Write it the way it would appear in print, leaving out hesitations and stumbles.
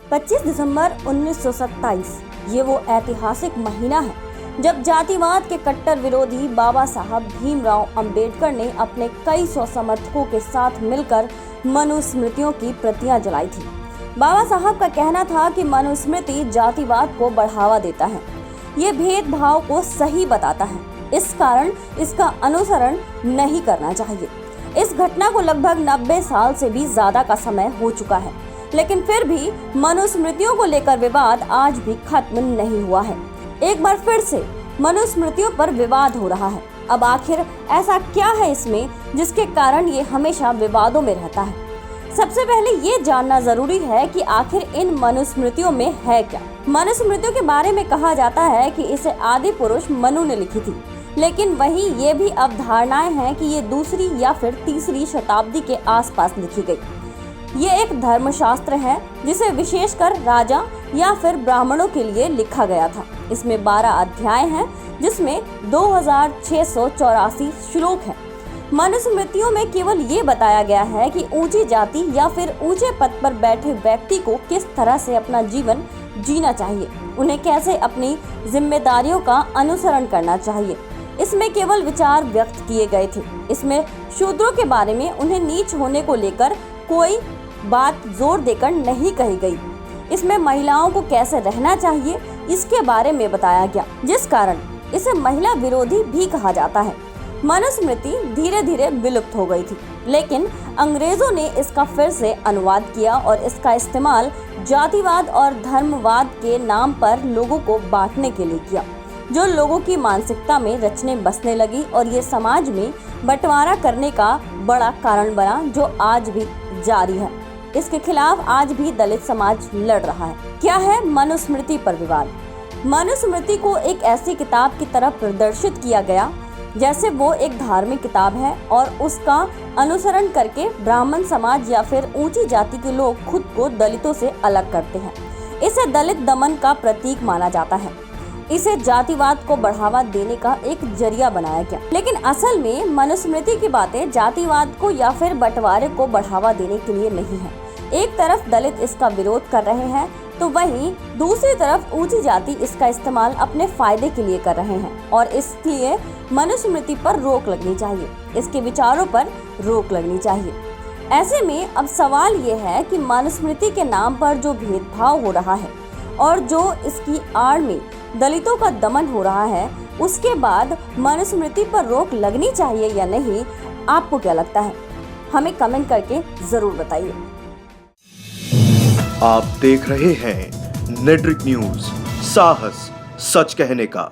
25 दिसंबर 1927 ये वो ऐतिहासिक महीना है जब जातिवाद के कट्टर विरोधी बाबा साहब भीमराव अंबेडकर ने अपने कई सौ समर्थकों के साथ मिलकर मनुस्मृतियों की प्रतियां जलाई थी। बाबा साहब का कहना था कि मनुस्मृति जातिवाद को बढ़ावा देता है, ये भेदभाव को सही बताता है, इस कारण इसका अनुसरण नहीं करना चाहिए। इस घटना को लगभग 90 साल से भी ज्यादा का समय हो चुका है, लेकिन फिर भी मनुस्मृतियों को लेकर विवाद आज भी खत्म नहीं हुआ है। एक बार फिर से मनुस्मृतियों पर विवाद हो रहा है। अब आखिर ऐसा क्या है इसमें जिसके कारण ये हमेशा विवादों में रहता है? सबसे पहले ये जानना जरूरी है कि आखिर इन मनुस्मृतियों में है क्या। मनुस्मृतियों के बारे में कहा जाता है कि इसे आदि पुरुष मनु ने लिखी थी, लेकिन वहीं ये भी अवधारणाएं हैं कि ये दूसरी या फिर तीसरी शताब्दी के आसपास लिखी गई। ये एक धर्मशास्त्र है जिसे विशेषकर राजा या फिर ब्राह्मणों के लिए लिखा गया था। इसमें 12 अध्याय हैं जिसमें 2684 श्लोक हैं। मनुस्मृतियों में केवल ये बताया गया है कि ऊंची जाति या फिर ऊंचे पद पर बैठे व्यक्ति को किस तरह से अपना जीवन जीना चाहिए, उन्हें कैसे अपनी जिम्मेदारियों का अनुसरण करना चाहिए। इसमें केवल विचार व्यक्त किए गए थे। इसमें शूद्रों के बारे में उन्हें नीच होने को लेकर कोई बात जोर देकर नहीं कही गई। इसमें महिलाओं को कैसे रहना चाहिए इसके बारे में बताया गया, जिस कारण इसे महिला विरोधी भी कहा जाता है। मनुस्मृति धीरे धीरे विलुप्त हो गई थी, लेकिन अंग्रेजों ने इसका फिर से अनुवाद किया और इसका इस्तेमाल जातिवाद और धर्मवाद के नाम पर लोगों को बांटने के लिए किया, जो लोगों की मानसिकता में रचने बसने लगी और ये समाज में बंटवारा करने का बड़ा कारण बना, जो आज भी जारी है। इसके खिलाफ आज भी दलित समाज लड़ रहा है। क्या है मनुस्मृति पर विवाद? मनुस्मृति को एक ऐसी किताब की तरह प्रदर्शित किया गया जैसे वो एक धार्मिक किताब है और उसका अनुसरण करके ब्राह्मण समाज या फिर ऊंची जाति के लोग खुद को दलितों से अलग करते हैं। इसे दलित दमन का प्रतीक माना जाता है। इसे जातिवाद को बढ़ावा देने का एक जरिया बनाया गया, लेकिन असल में मनुस्मृति की बातें जातिवाद को या फिर बंटवारे को बढ़ावा देने के लिए नहीं है। एक तरफ दलित इसका विरोध कर रहे हैं तो वहीं दूसरी तरफ ऊंची जाति इसका इस्तेमाल अपने फायदे के लिए कर रहे हैं, और इसलिए मनुस्मृति पर रोक लगनी चाहिए, इसके विचारों पर रोक लगनी चाहिए। ऐसे में अब सवाल ये है कि मनुस्मृति के नाम पर जो भेदभाव हो रहा है और जो इसकी आड़ में दलितों का दमन हो रहा है, उसके बाद मनुस्मृति पर रोक लगनी चाहिए या नहीं, आपको क्या लगता है? हमें कमेंट करके जरूर बताइए। आप देख रहे हैं नेट्रिक न्यूज, साहस सच कहने का।